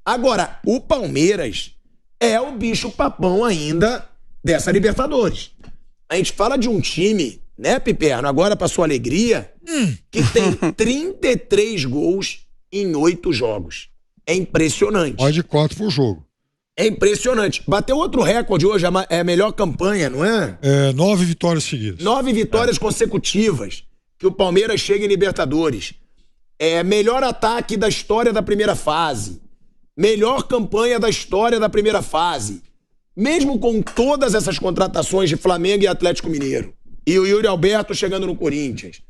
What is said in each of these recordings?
Agora, o Palmeiras é o bicho-papão ainda dessa Libertadores. A gente fala de um time, né, Piperno, agora pra sua alegria, que tem 33 gols em 8 jogos. É impressionante. Mais de 4 por jogo. É impressionante. Bateu outro recorde hoje, é a melhor campanha, não é? 9 vitórias seguidas. 9 vitórias consecutivas que o Palmeiras chega em Libertadores. É melhor ataque da história da primeira fase. Melhor campanha da história da primeira fase. Mesmo com todas essas contratações de Flamengo e Atlético Mineiro. E o Yuri Alberto chegando no Corinthians.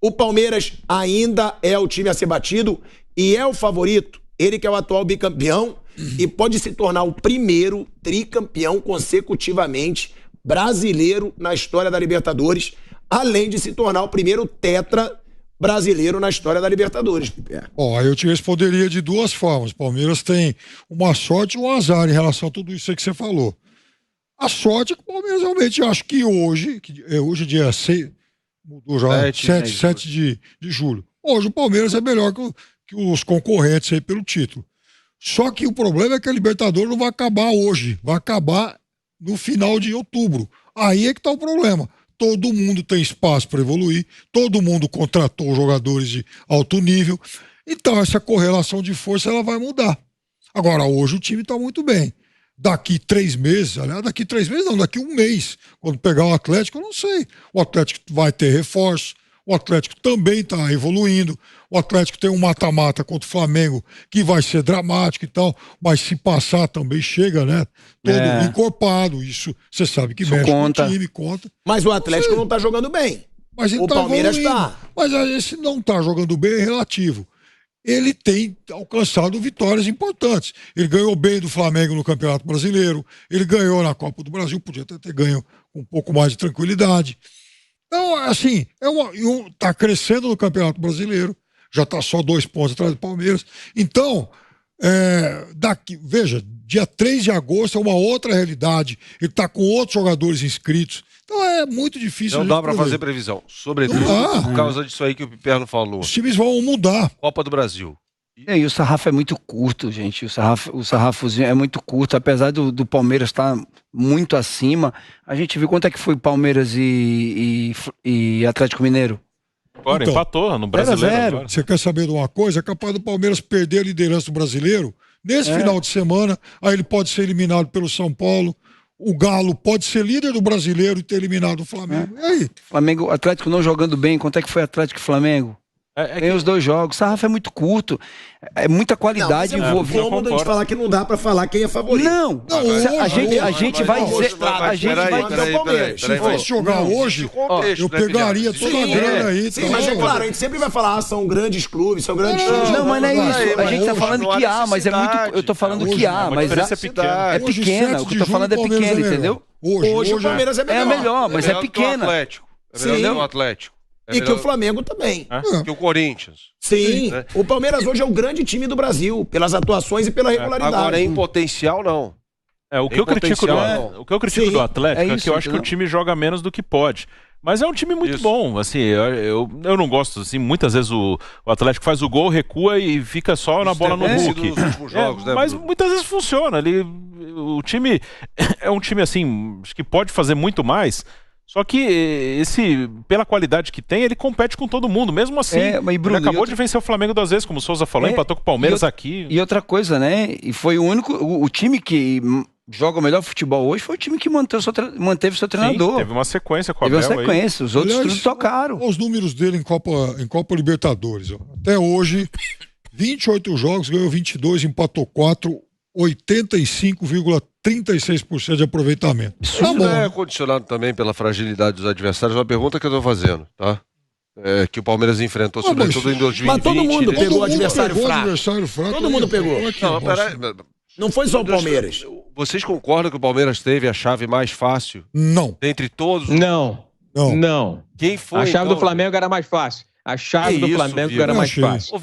O Palmeiras ainda é o time a ser batido e é o favorito. Ele que é o atual bicampeão e pode se tornar o primeiro tricampeão consecutivamente brasileiro na história da Libertadores, além de se tornar o primeiro tetra brasileiro na história da Libertadores. Aí eu te responderia de 2 formas. O Palmeiras tem uma sorte e um azar em relação a tudo isso aí que você falou. A sorte é que o Palmeiras realmente, acho que hoje dia 6, mudou já, 7 de julho. Hoje o Palmeiras é melhor que os concorrentes aí pelo título. Só que o problema é que a Libertadores não vai acabar hoje, vai acabar no final de outubro. Aí é que tá o problema. Todo mundo tem espaço para evoluir, todo mundo contratou jogadores de alto nível, então essa correlação de força ela vai mudar. Agora, hoje o time está muito bem. Daqui 3 meses, aliás, daqui 3 meses não, daqui 1 mês, quando pegar o Atlético, eu não sei. O Atlético vai ter reforço, o Atlético também está evoluindo, o Atlético tem um mata-mata contra o Flamengo que vai ser dramático e tal, mas se passar também chega, né? Todo encorpado, isso você sabe que isso mexe com o time, conta. Mas o Atlético não tá jogando bem. Mas ele o Palmeiras tá. Mas esse não tá jogando bem é relativo. Ele tem alcançado vitórias importantes. Ele ganhou bem do Flamengo no Campeonato Brasileiro, ele ganhou na Copa do Brasil, podia ter ganho com um pouco mais de tranquilidade. Então, assim, tá crescendo no Campeonato Brasileiro, já tá só 2 pontos atrás do Palmeiras. Então, veja, dia 3 de agosto é uma outra realidade. Ele tá com outros jogadores inscritos. Então é muito difícil. Não dá pra fazer previsão. Sobretudo por causa disso aí que o Piperno falou. Os times vão mudar. Copa do Brasil. E o sarrafo é muito curto, gente. O sarrafozinho é muito curto. Apesar do Palmeiras estar muito acima, a gente viu quanto é que foi Palmeiras e Atlético Mineiro. Agora então, empatou no Brasileiro. Você quer saber de uma coisa? É capaz do Palmeiras perder a liderança do Brasileiro nesse final de semana. Aí ele pode ser eliminado pelo São Paulo. O Galo pode ser líder do Brasileiro e ter eliminado o Flamengo. E aí? Flamengo, Atlético não jogando bem. Quanto é que foi Atlético e Flamengo? Tem os 2 jogos. O sarrafo é muito curto. É muita qualidade envolvida. É cômodo a gente falar que não dá pra falar quem é favorito. Não. A gente vai dizer. A gente vai dizer o Palmeiras. Se fosse jogar hoje, eu pegaria toda a grana aí. Sim, mas é claro, a gente sempre vai falar, são grandes clubes, são grandes times. Não, mas não é isso. A gente tá falando que há, mas é muito. Eu tô falando que há, mas é pequena. É pequena. O que eu tô falando é pequeno, entendeu? Hoje o Palmeiras é melhor. É melhor, mas é pequena. É melhor que o Atlético. E que o Flamengo também. Que o Corinthians. Sim. O Palmeiras hoje é o grande time do Brasil, pelas atuações e pela regularidade. Agora, em potencial, não. O que eu critico do Atlético é que eu acho que o time joga menos do que pode. Mas é um time muito bom. Assim, eu não gosto. Assim, muitas vezes o Atlético faz o gol, recua e fica só na bola no Hulk. Nos últimos jogos, né, mas muitas vezes funciona. O time é um time assim que pode fazer muito mais. Só que pela qualidade que tem, ele compete com todo mundo, mesmo assim. Mas Bruno, ele acabou de vencer o Flamengo 2 vezes, como o Souza falou, empatou com o Palmeiras aqui. E outra coisa, né? E foi o time que joga o melhor futebol hoje foi o time que manteve seu treinador. Sim, teve uma sequência com a Abel. Teve uma sequência, os outros tudo tocaram. Os números dele em Copa Libertadores. Até hoje, 28 jogos, ganhou 22, empatou 4, 85,36% de aproveitamento. Isso não é condicionado também pela fragilidade dos adversários. Uma pergunta que eu estou fazendo, tá? Que o Palmeiras enfrentou, sobretudo em 2020. Mas todo mundo pegou o adversário fraco. Todo mundo pegou. Não foi só o Palmeiras. Vocês concordam que o Palmeiras teve a chave mais fácil? Não. Dentre todos? Não. Quem foi? A chave do Flamengo era mais fácil. A chave do Flamengo era mais fácil.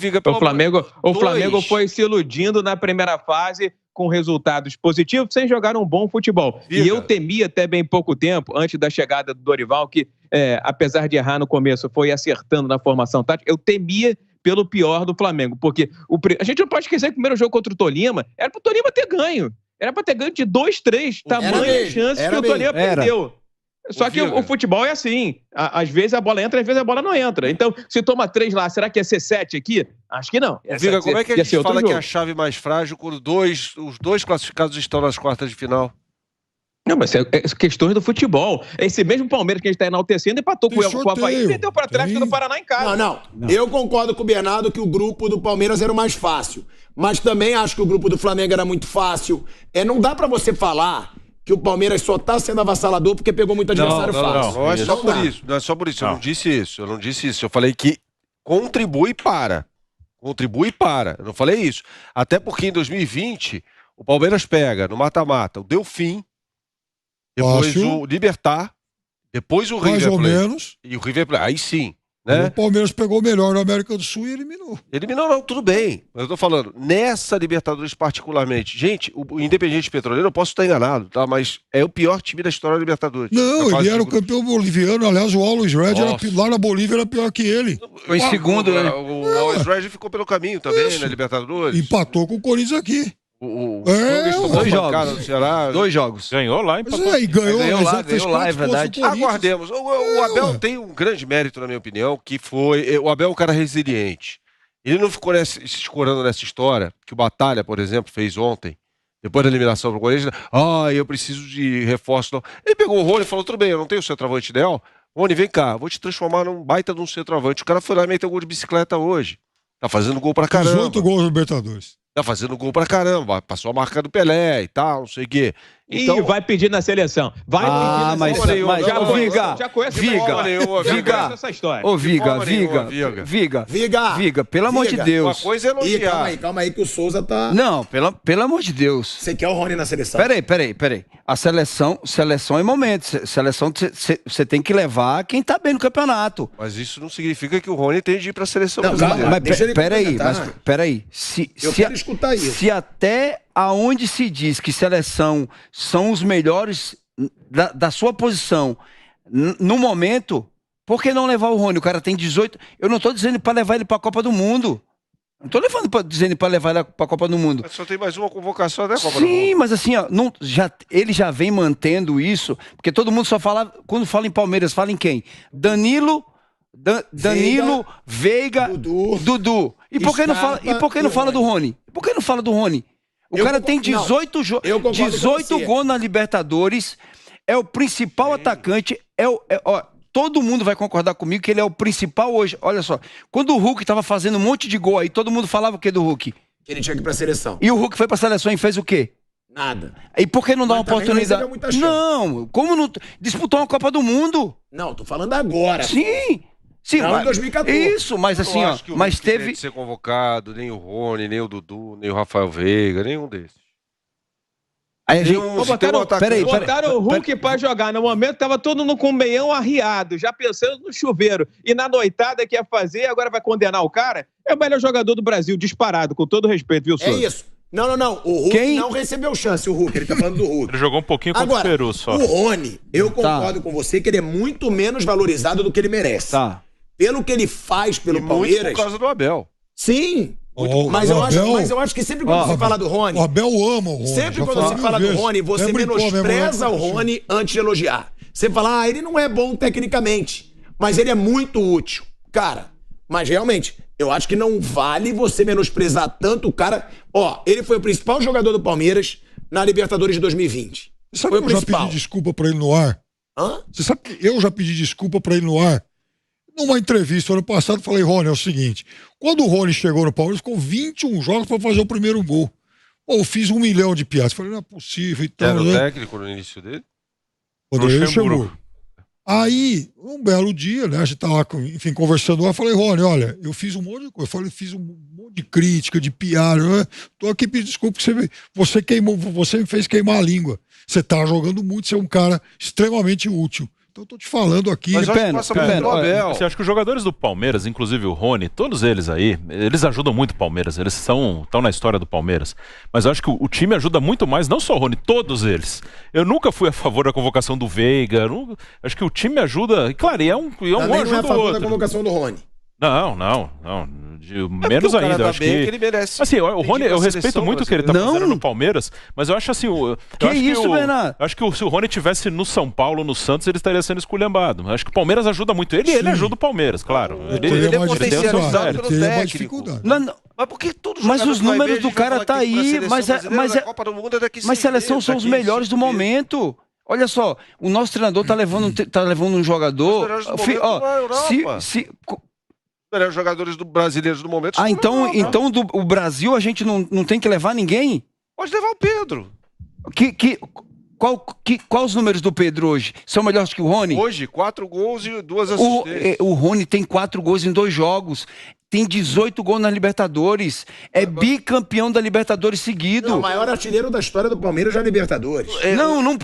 O Flamengo foi se iludindo na primeira fase com resultados positivos, sem jogar um bom futebol. E eu temia até bem pouco tempo, antes da chegada do Dorival, que apesar de errar no começo, foi acertando na formação tática, eu temia pelo pior do Flamengo. Porque a gente não pode esquecer que o primeiro jogo contra o Tolima era pro Tolima ter ganho. Era pra ter ganho de 2-3. Tamanha chance que o Tolima perdeu. Só que o futebol é assim. Às vezes a bola entra, às vezes a bola não entra. Então, se toma 3 lá, será que ia ser 7 aqui? Acho que não. Viga, como é que a gente fala que é a chave mais frágil quando os dois classificados estão nas quartas de final? Não, mas é questões do futebol. Esse mesmo Palmeiras que a gente está enaltecendo empatou com o Avaí e perdeu para trás do Paraná em casa. Não. Eu concordo com o Bernardo que o grupo do Palmeiras era o mais fácil. Mas também acho que o grupo do Flamengo era muito fácil. Não dá para você falar que o Palmeiras só tá sendo avassalador porque pegou muito adversário fácil. Não é só por isso. Não é só por isso. Eu não disse isso. Eu falei que contribui para. Eu não falei isso. Até porque em 2020 o Palmeiras pega no mata-mata o Delfim, depois o Libertad, depois o River Plate. Mais ou menos. E o River Plate. Aí sim. Né? O Palmeiras pegou o melhor na América do Sul e eliminou. Não, tudo bem. Mas eu tô falando, nessa Libertadores particularmente, gente, o Independiente Petroleiro, eu posso estar enganado, tá? Mas é o pior time da história da Libertadores. Não, ele era o campeão boliviano. Aliás, o Always Red lá na Bolívia era pior que ele. Foi em segundo, né? O Always Red ficou pelo caminho também, na Libertadores. Empatou com o Corinthians aqui. Dois jogos. Ganhou lá, empatou. Ganhou lá, é verdade. Aguardemos. O Abel tem um grande mérito, na minha opinião, que foi... O Abel é um cara resiliente. Ele não ficou se escorando nessa história, que o Batalha, por exemplo, fez ontem, depois da eliminação pro Corinthians. Eu preciso de reforço. Não. Ele pegou o Rony e falou, tudo bem, eu não tenho o centroavante ideal. Rony, vem cá, vou te transformar num baita de um centroavante. O cara foi lá e meteu gol de bicicleta hoje. Tá fazendo gol pra caramba. 18 gols no Libertadores. Tá fazendo gol pra caramba, passou a marca do Pelé e tal, não sei o quê. Então, e vai pedir na seleção. Vai pedir na seleção. Mas já conhece essa história. Viga, pelo amor de Deus. Uma coisa é elogiar. Calma aí que o Souza tá... Não, pelo amor de Deus. Você quer o Rony na seleção? Peraí. A seleção é momento. Seleção você tem que levar quem tá bem no campeonato. Mas isso não significa que o Rony tem de ir pra seleção. Não, mas peraí. Eu quero escutar isso. Se até aonde se diz que seleção são os melhores da sua posição no momento, por que não levar o Rony? O cara tem 18... Eu não tô dizendo para levar ele pra Copa do Mundo. Não tô dizendo para levar ele pra Copa do Mundo. Mas só tem mais uma convocação da Copa do Mundo. Sim, mas assim, ele já vem mantendo isso, porque todo mundo só fala... Quando fala em Palmeiras, fala em quem? Danilo, Veiga, Dudu. E por que não fala do Rony? Por que não fala do Rony? O cara tem 18 gols na Libertadores, é o principal atacante, todo mundo vai concordar comigo que ele é o principal hoje. Olha só, quando o Hulk tava fazendo um monte de gol aí, todo mundo falava o que do Hulk? Que ele tinha que ir pra seleção. E o Hulk foi pra seleção e fez o quê? Nada. E por que não dá uma oportunidade? Não, como não... Disputou uma Copa do Mundo. Não, tô falando agora. Sim, não, em 2014. Isso, mas assim, mas teve... Não ser convocado, nem o Rony, nem o Dudu, nem o Rafael Veiga, nenhum desses. Aí a gente... Botaram o Hulk pra jogar. No momento tava todo mundo com o meião arriado, já pensando no chuveiro. E na noitada que ia fazer, agora vai condenar o cara? É o melhor jogador do Brasil, disparado, com todo respeito, viu, Souza? É isso. Não. O Hulk não recebeu chance, o Hulk. Ele tá falando do Hulk. Ele jogou um pouquinho contra o Peru só. O Rony, eu concordo com você que ele é muito menos valorizado do que ele merece. Pelo que ele faz pelo Palmeiras... Muito por causa do Abel. Sim. Mas eu acho que sempre quando você fala do Rony... O Abel ama o Rony. Sempre quando você fala do Rony, você menospreza o Rony antes de elogiar. Você fala, ele não é bom tecnicamente, mas ele é muito útil. Cara, mas realmente, eu acho que não vale você menosprezar tanto o cara... ele foi o principal jogador do Palmeiras na Libertadores de 2020. Você sabe que eu já pedi desculpa pra ele no ar? Você sabe que eu já pedi desculpa pra ele no ar? Numa entrevista ano passado, falei, Rony, é o seguinte, quando o Rony chegou no Palmeiras, ficou 21 jogos para fazer o primeiro gol. Eu fiz 1 milhão de piadas. Falei, não é possível e tal. Era o técnico no início dele? Quando ele chegou. Aí, um belo dia, né, a gente tá lá, enfim, conversando lá, falei, Rony, olha, eu fiz um monte de coisa, fiz um monte de crítica, de piada, né? Tô aqui pedindo desculpa porque você me fez queimar a língua. Você tá jogando muito, você é um cara extremamente útil. Então eu tô te falando aqui. Mas você acha que os jogadores do Palmeiras, inclusive o Rony, todos eles aí, eles ajudam muito o Palmeiras, eles estão na história do Palmeiras. Mas eu acho que o time ajuda muito mais, não só o Rony, todos eles. Eu nunca fui a favor da convocação do Veiga, acho que o time ajuda, e claro, um ajuda o outro. Não é a favor da convocação do Rony. Não. Menos ainda. Eu acho que ele merece. Assim, o Rony, eu respeito muito o que ele tá fazendo no Palmeiras, mas eu acho assim. Bernardo? Eu acho que se o Rony tivesse no São Paulo, no Santos, ele estaria sendo esculhambado. Eu acho que o Palmeiras ajuda muito ele. Ele ajuda o Palmeiras, claro. Ele é potencializado pelo técnico. Mas por que todos Mas os números do cara tá aí. Mas seleção são os melhores do momento. Olha só, o nosso treinador tá levando um jogador. Melhores jogadores brasileiros do momento. Então o Brasil a gente não tem que levar ninguém? Pode levar o Pedro. Qual os números do Pedro hoje? São melhores que o Rony? Hoje, 4 gols e 2 assistências. O Rony tem 4 gols em 2 jogos. Tem 18 gols na Libertadores. É bicampeão da Libertadores seguido. É o maior artilheiro da história do Palmeiras já Libertadores.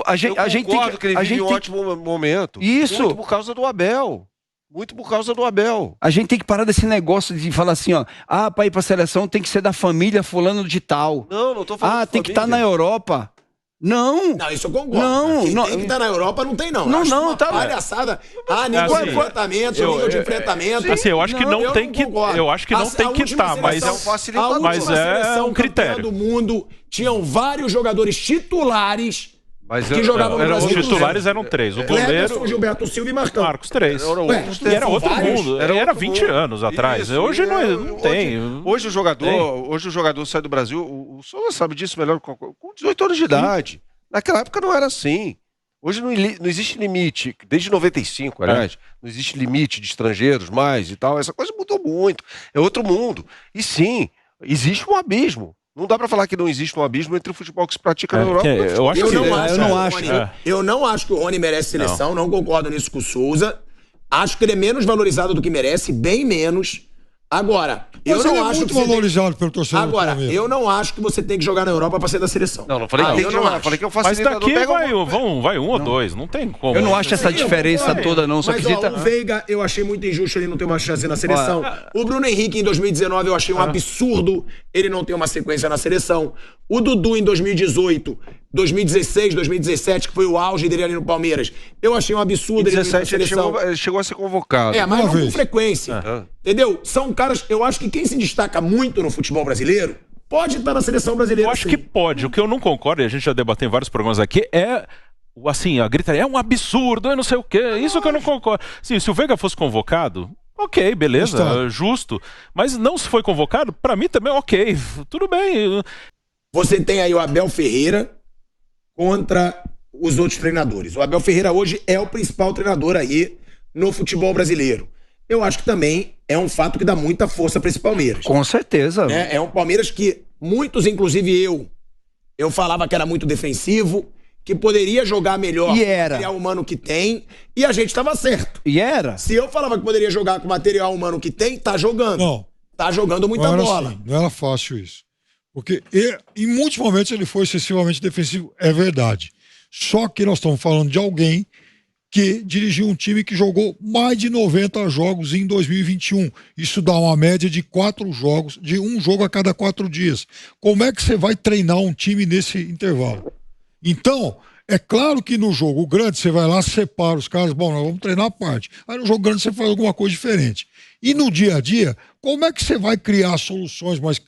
A gente tem que ele vive um ótimo momento. Isso. Muito por causa do Abel. A gente tem que parar desse negócio de falar assim, ó. Pra ir pra seleção tem que ser da família fulano de tal. Não tô falando tem que estar na Europa. Não, isso eu concordo. Quem tem que estar na Europa não tem, não. Tá palhaçada. Nível de enfrentamento, nível de enfrentamento. Assim, eu acho que não tem que. Eu acho que não tem que estar, mas é um facilitador. Mas é um critério. Do mundo tinham vários jogadores titulares. Que jogavam no Brasil. Os titulares eram 3. O goleiro. Gilberto Silva e Marcos 3. E era outro mundo. Era 20 anos atrás. Hoje não tem. Hoje o jogador sai do Brasil. O Souza sabe disso melhor com 18 anos de idade. Naquela época não era assim. Hoje não existe limite. Desde 95, aliás, não existe limite de estrangeiros mais e tal. Essa coisa mudou muito. É outro mundo. E sim, existe um abismo. Não dá pra falar que não existe um abismo entre o futebol que se pratica na Europa. Eu não acho que o Rony merece seleção, não concordo nisso com o Souza. Acho que ele é menos valorizado do que merece, bem menos. Agora, eu não acho muito valorizado pelo torcedor. Agora, eu não acho que você tem que jogar na Europa pra ser da seleção. Não falei que tem que jogar. Falei que eu faço. Mas daqui vai um ou dois. Não tem como. Eu não acho essa diferença toda, não. Mas o Veiga, eu achei muito injusto ele não ter uma chance na seleção. O Bruno Henrique, em 2019, eu achei um absurdo ele não ter uma sequência na seleção. O Dudu, em 2018, 2016, 2017, que foi o auge dele ali no Palmeiras, eu achei um absurdo ele não ter na seleção. Ele chegou a ser convocado. Mas não com frequência. Entendeu? São caras... Eu acho que quem se destaca muito no futebol brasileiro pode estar na seleção brasileira. Eu acho que pode. O que eu não concordo, e a gente já debateu em vários programas aqui, assim, a gritaria é um absurdo, eu não sei o quê. Isso que eu não concordo. Sim, se o Veiga fosse convocado... Ok, beleza, justo. Mas não se foi convocado, pra mim também ok, tudo bem. Você tem aí o Abel Ferreira contra os outros treinadores. O Abel Ferreira hoje é o principal treinador aí no futebol brasileiro. Eu acho que também é um fato que dá muita força pra esse Palmeiras. Com certeza. É um Palmeiras que muitos, inclusive eu falava que era muito defensivo, que poderia jogar melhor com o material humano que tem, e a gente estava certo. E era. Se eu falava que poderia jogar com o material humano que tem, tá jogando. Não. Tá jogando muita bola. Assim, não era fácil isso. Porque em muitos momentos ele foi excessivamente defensivo, é verdade. Só que nós estamos falando de alguém que dirigiu um time que jogou mais de 90 jogos em 2021. Isso dá uma média de 4 jogos, de um jogo a cada 4 dias. Como é que você vai treinar um time nesse intervalo? Então, é claro que no jogo grande você vai lá, separa os caras, bom, nós vamos treinar a parte. Aí no jogo grande você faz alguma coisa diferente. E no dia a dia, como é que você vai criar soluções mais,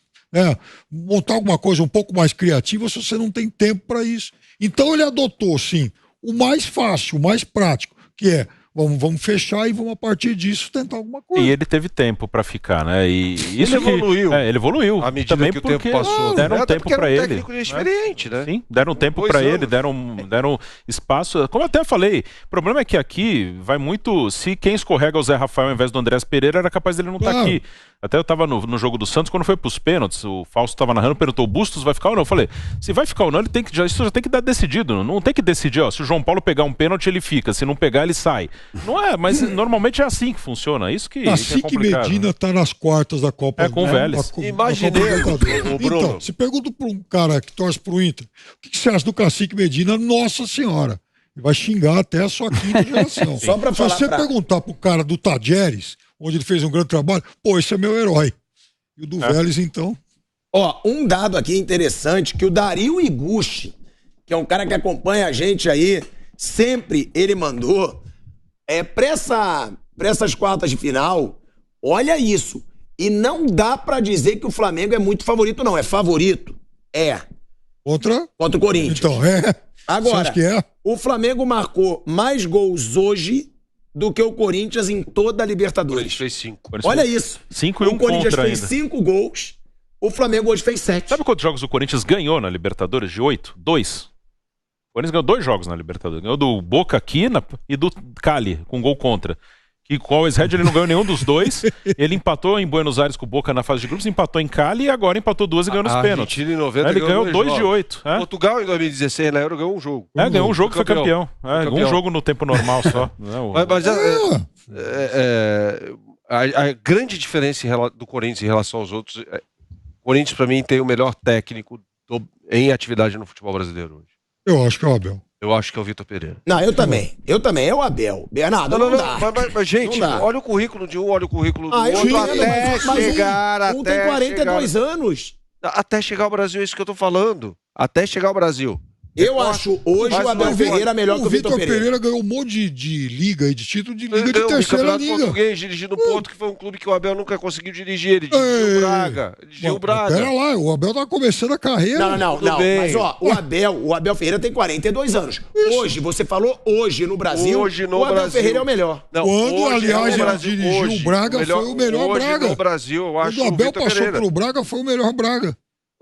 montar alguma coisa um pouco mais criativa se você não tem tempo para isso? Então ele adotou, sim, o mais fácil, o mais prático, que é vamos fechar e vamos a partir disso tentar alguma coisa. E ele teve tempo para ficar, né? E isso ele evoluiu. Ele evoluiu. À medida também que o tempo passou. Deram tempo para ele. Técnico experiente, né? Sim, deram tempo para ele, deram espaço. Como eu até falei, o problema é que aqui vai muito... Se quem escorrega é o Zé Rafael ao invés do Andrés Pereira, era capaz dele não estar aqui. Até eu tava no jogo do Santos, quando foi pros pênaltis, o Fausto tava narrando, perguntou, o Bustos vai ficar ou não? Eu falei, se vai ficar ou não, isso já tem que dar decidido, não tem que decidir, se o João Paulo pegar um pênalti, ele fica, se não pegar, ele sai. Não é, mas normalmente é assim que funciona, isso que assim que Medina tá nas quartas da Copa. Com o Vélez. Imaginei, o Bruno. Então, se pergunta pra um cara que torce pro Inter, o que você acha do Cacique Medina? Nossa Senhora, ele vai xingar até a sua quinta geração. Só pra Se você perguntar pro cara do Tadieres, onde ele fez um grande trabalho, esse é meu herói. E o do Vélez, então... Um dado aqui interessante, que o Dario Iguchi, que é um cara que acompanha a gente aí, sempre ele mandou, pra essas quartas de final, Olha isso. E não dá pra dizer que o Flamengo é muito favorito, não. É favorito. É. Contra o Corinthians. Então, Agora, que é? O Flamengo marcou mais gols hoje do que o Corinthians em toda a Libertadores. O Corinthians fez 5. Olha isso. 5 e 1 contra. O Corinthians fez ainda. 5 gols. O Flamengo hoje fez 7. Sabe quantos jogos o Corinthians ganhou na Libertadores de 8? 2. O Corinthians ganhou 2 jogos na Libertadores. Ganhou do Boca aqui e do Cali, com gol contra. E com o Always Red ele não ganhou nenhum dos dois. Ele empatou em Buenos Aires com o Boca na fase de grupos, empatou em Cali e agora empatou 2 e ganhou nos pênaltis. Em 90, ele ganhou 2 de 8. Portugal em 2016 na Euro ganhou um jogo. Ganhou um jogo e foi campeão. Um jogo no tempo normal só. A grande diferença do Corinthians em relação aos outros... O Corinthians, pra mim, tem o melhor técnico em atividade no futebol brasileiro hoje. Eu acho que é o Abel. Eu acho que é o Vitor Pereira. Não, eu também. É o Abel. Bernardo, não dá. Mas, gente, olha o currículo de um, olha o currículo do outro. Até chegar... Um tem 42 anos. Até chegar ao Brasil, é isso que eu tô falando. Até chegar ao Brasil. Eu acho hoje o Abel Ferreira melhor que o Vitor Pereira. O Vitor Pereira ganhou um monte de liga e de título de liga de terceira liga. Português, dirigindo o Porto, que foi um clube que o Abel nunca conseguiu dirigir. Ele dirigiu o Braga. Pera lá, o Abel tá começando a carreira. Não. Mas ó, o Abel Ferreira tem 42 anos. Hoje, você falou hoje no Brasil, o Abel Ferreira é o melhor. Quando, aliás, ele dirigiu o Braga, foi o melhor Braga. No Brasil, eu acho. Quando o Abel passou pelo Braga, foi o melhor Braga.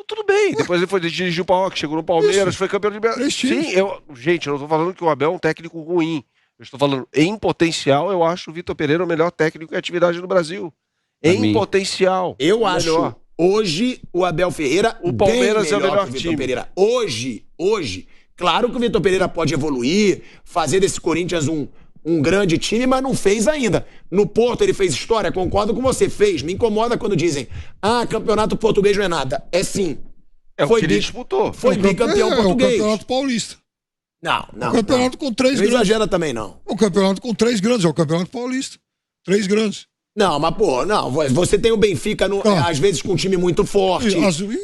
Tudo bem, depois ele foi dirigir o PAOK, chegou no Palmeiras, foi campeão de Libertadores. Sim, gente, eu não tô falando que o Abel é um técnico ruim. Eu estou falando, em potencial, eu acho o Vitor Pereira o melhor técnico em atividade no Brasil. Em potencial. Eu acho hoje o Abel Ferreira o Palmeiras é o melhor time. Pereira. Hoje, claro que o Vitor Pereira pode evoluir, fazer desse Corinthians um grande time, mas não fez ainda. No Porto ele fez história, concordo com você, fez. Me incomoda quando dizem, campeonato português não é nada. É sim. Foi ele disputou. Foi bicampeão português. É o campeonato paulista. Não. O campeonato com 3 grandes. Não exagera também, não. O campeonato com 3 grandes, é o campeonato paulista. 3 grandes. Não, mas não. Você tem o Benfica, às vezes, com um time muito forte.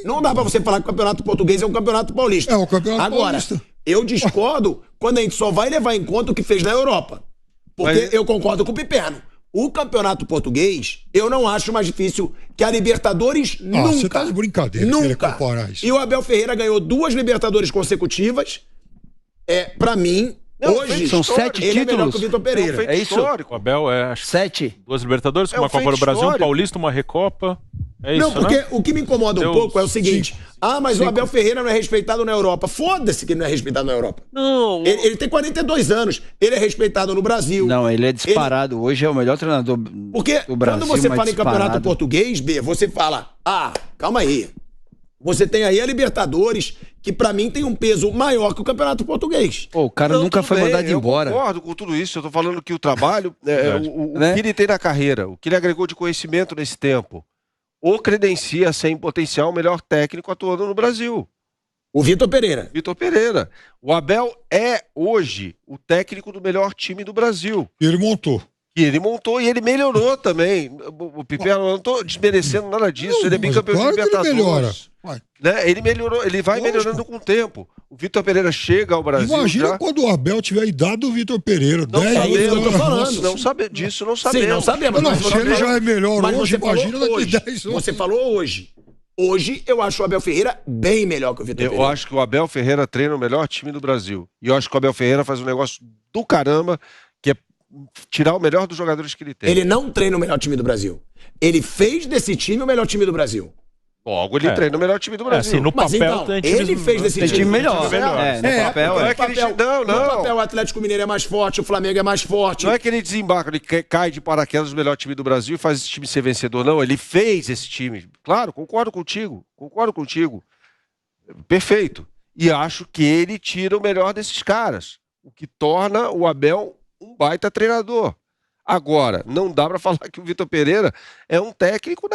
Não dá pra você falar que o campeonato português é um campeonato paulista. É o campeonato paulista. Agora, eu discordo quando a gente só vai levar em conta o que fez na Europa. Porque eu concordo com o Piperno. O campeonato português, eu não acho mais difícil que a Libertadores nunca. Você tá de brincadeira. Nunca. E o Abel Ferreira ganhou 2 Libertadores consecutivas. Pra mim, hoje, são 7 ele títulos. é melhor que o Vitor Pereira. É isso? O Abel é 7. 2 Libertadores, uma Copa do Brasil, um Paulista, uma Recopa. É isso, porque o que me incomoda um pouco é o seguinte. Mas o Abel Ferreira não é respeitado na Europa. Foda-se que ele não é respeitado na Europa. Não. Ele tem 42 anos. Ele é respeitado no Brasil. Não, ele é disparado. Hoje é o melhor treinador do Brasil. Porque quando você fala em campeonato português, você fala, calma aí. Você tem aí a Libertadores, que pra mim tem um peso maior que o campeonato português. O cara nunca foi mandado embora. Eu concordo com tudo isso. Eu tô falando que o trabalho, o que ele tem na carreira, o que ele agregou de conhecimento nesse tempo, o credencia ser em potencial o melhor técnico atuando no Brasil. O Vitor Pereira. O Abel é hoje o técnico do melhor time do Brasil. E ele montou e ele melhorou também. O Piperno, eu não tô desmerecendo nada disso. Ele é bicampeão de Libertadores. Ele melhorou, ele vai melhorando com o tempo. O Vitor Pereira chega ao Brasil. Imagina quando o Abel tiver a idade do Vitor Pereira. Não sabemos disso, não sabemos. Sim, não sabemos. Se ele já é melhor hoje, imagina daqui 10 anos. Você falou hoje. Hoje eu acho o Abel Ferreira bem melhor que o Vitor Pereira. Eu acho que o Abel Ferreira treina o melhor time do Brasil. E eu acho que o Abel Ferreira faz um negócio do caramba, que é tirar o melhor dos jogadores que ele tem. Ele não treina o melhor time do Brasil. Ele fez desse time o melhor time do Brasil. Logo, ele treina o melhor time do Brasil. Assim, no papel, ele fez desse time melhor. No papel, No papel, o Atlético Mineiro é mais forte, o Flamengo é mais forte. Não é que ele desembarca, ele cai de paraquedas no melhor time do Brasil e faz esse time ser vencedor, não. Ele fez esse time. Claro, concordo contigo. Perfeito. E acho que ele tira o melhor desses caras. O que torna o Abel um baita treinador. Agora, não dá pra falar que o Vitor Pereira é um técnico,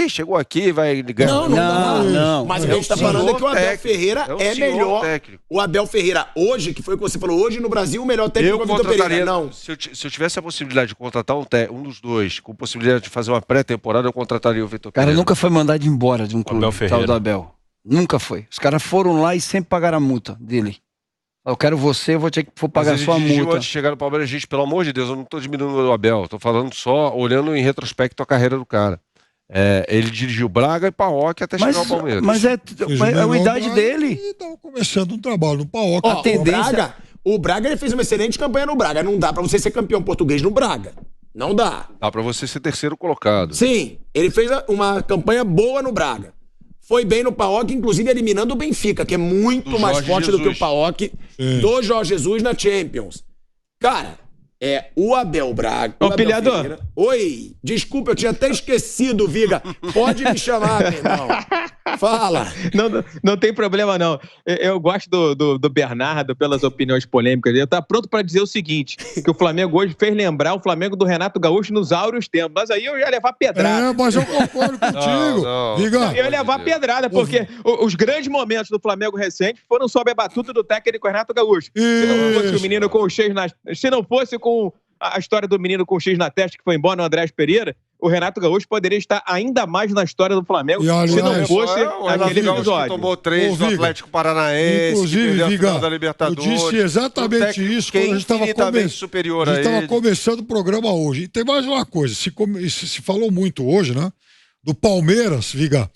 chegou aqui, vai ganhar. Não. Mas o que a gente tá falando é que o Abel Ferreira é melhor. Técnico. O Abel Ferreira hoje, que foi o que você falou, hoje no Brasil, o melhor técnico é o Vitor Pereira. Não. Se eu tivesse a possibilidade de contratar um dos dois, com possibilidade de fazer uma pré-temporada, eu contrataria o Vitor Pereira. Cara, nunca foi mandado embora de um clube, tal do Abel. Nunca foi. Os caras foram lá e sempre pagaram a multa dele. Eu quero você, eu vou ter que pagar sua multa. Antes de chegar no Palmeiras, gente, pelo amor de Deus, eu não tô diminuindo o Abel, tô falando só, olhando em retrospecto a carreira do cara. Ele dirigiu Braga e Paok até chegar ao Palmeiras. Mas é a idade dele. E tava começando um trabalho no Paok. A tendência... O Braga ele fez uma excelente campanha no Braga. Não dá pra você ser campeão português no Braga. Não dá. Dá pra você ser terceiro colocado. Sim, ele fez uma campanha boa no Braga. Foi bem no Paok, inclusive eliminando o Benfica, que é muito mais forte do que o Paok do Jorge Jesus na Champions. Cara... o Abel Braga. Ô, Pilhador. Oi, desculpa, eu tinha até esquecido, Viga. Pode me chamar, meu irmão. Fala. Não tem problema, não. Eu gosto do Bernardo pelas opiniões polêmicas. Ele tá pronto para dizer o seguinte, que o Flamengo hoje fez lembrar o Flamengo do Renato Gaúcho nos áureos tempos. Mas aí eu ia levar pedrada. Mas eu concordo contigo. Viga. Eu ia levar pedrada, porque os grandes momentos do Flamengo recente foram sob a batuta do técnico Renato Gaúcho. Se não fosse o menino com o X se não fosse com a história do menino com o X na testa que foi embora, no Andrés Pereira, o Renato Gaúcho poderia estar ainda mais na história do Flamengo se não fosse aquele episódio. Tomou 3 do Atlético Paranaense, inclusive, Viga, da Libertadores. Eu disse exatamente isso quando a gente estava começando o programa hoje. E tem mais uma coisa, se falou muito hoje, né? Do Palmeiras, Viga,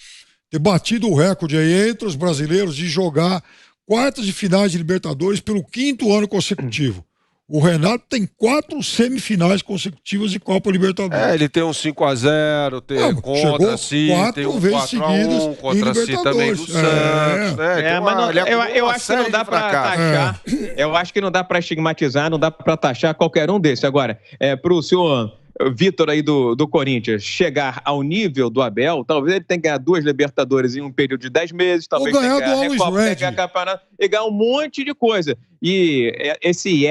ter batido o recorde aí entre os brasileiros de jogar quartas de finais de Libertadores pelo 5º ano consecutivo. O Renato tem 4 semifinais consecutivas de Copa Libertadores. Ele tem um 5-0, tem contra si, tem um 4-1 contra si também do Santos. Mas eu acho que não dá pra taxar. Eu acho que não dá pra estigmatizar, não dá pra taxar qualquer um desses. Agora, pro senhor Vitor aí do Corinthians chegar ao nível do Abel, talvez ele tenha que ganhar 2 Libertadores em um período de 10 meses, talvez tenha que ganhar Recopa, ganhar campeonato e ganhar um monte de coisa. E esse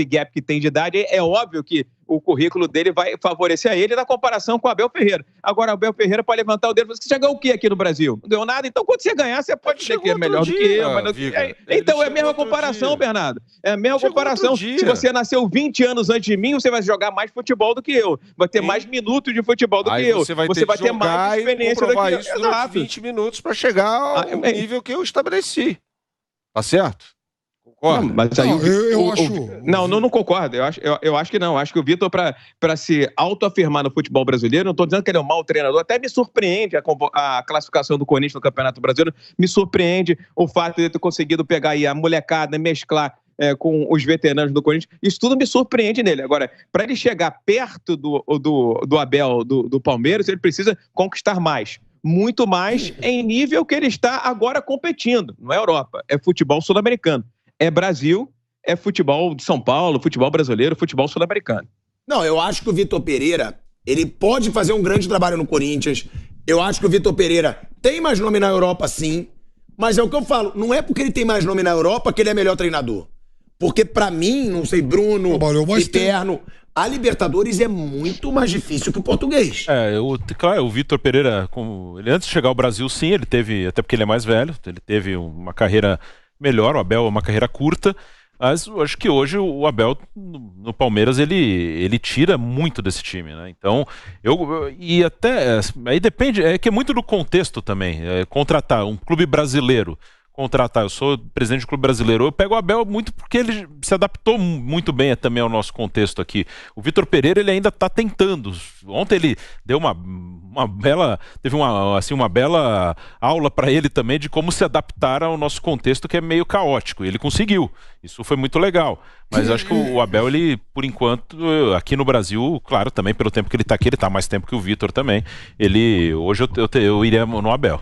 gap que tem de idade, é óbvio que o currículo dele vai favorecer a ele na comparação com o Abel Ferreira. Agora, o Abel Ferreira pode levantar o dedo e falar, você já ganhou o quê aqui no Brasil? Não ganhou nada? Então, quando você ganhar, você pode dizer que é melhor do que eu. Então, é a mesma comparação, Bernardo. É a mesma comparação. Se você nasceu 20 anos antes de mim, você vai jogar mais futebol do que eu. Vai ter mais minutos de futebol do que eu. Você vai ter mais experiência do que eu. Exato. 20 minutos para chegar ao nível que eu estabeleci. Tá certo? Não, mas aí não concordo. Eu acho que não. Acho que o Vitor, para se autoafirmar no futebol brasileiro, não estou dizendo que ele é um mau treinador, até me surpreende a classificação do Corinthians no Campeonato Brasileiro, me surpreende o fato de ele ter conseguido pegar aí a molecada e mesclar com os veteranos do Corinthians. Isso tudo me surpreende nele. Agora, para ele chegar perto do Abel, do Palmeiras, ele precisa conquistar mais. Muito mais em nível que ele está agora competindo. Não é Europa, é futebol sul-americano. É Brasil, é futebol de São Paulo, futebol brasileiro, futebol sul-americano. Não, eu acho que o Vitor Pereira, ele pode fazer um grande trabalho no Corinthians. Eu acho que o Vitor Pereira tem mais nome na Europa, sim. Mas é o que eu falo, não é porque ele tem mais nome na Europa que ele é melhor treinador. Porque pra mim, não sei, Bruno, Eterno, a Libertadores é muito mais difícil que o português. Claro, o Vitor Pereira, ele antes de chegar ao Brasil, sim, ele teve, até porque ele é mais velho, ele teve uma carreira melhor, o Abel é uma carreira curta, mas eu acho que hoje o Abel no Palmeiras ele tira muito desse time, né? Então, e até aí depende, que é muito do contexto também, contratar um clube brasileiro, eu sou presidente do clube brasileiro, eu pego o Abel muito porque ele se adaptou muito bem também ao nosso contexto aqui. O Vitor Pereira, ele ainda está tentando. Ontem ele deu uma bela, teve uma bela aula para ele também de como se adaptar ao nosso contexto, que é meio caótico. E ele conseguiu. Isso foi muito legal. Mas eu acho que o Abel, ele, por enquanto, aqui no Brasil, claro, também pelo tempo que ele está aqui, ele está mais tempo que o Vitor também. Hoje eu iria no Abel.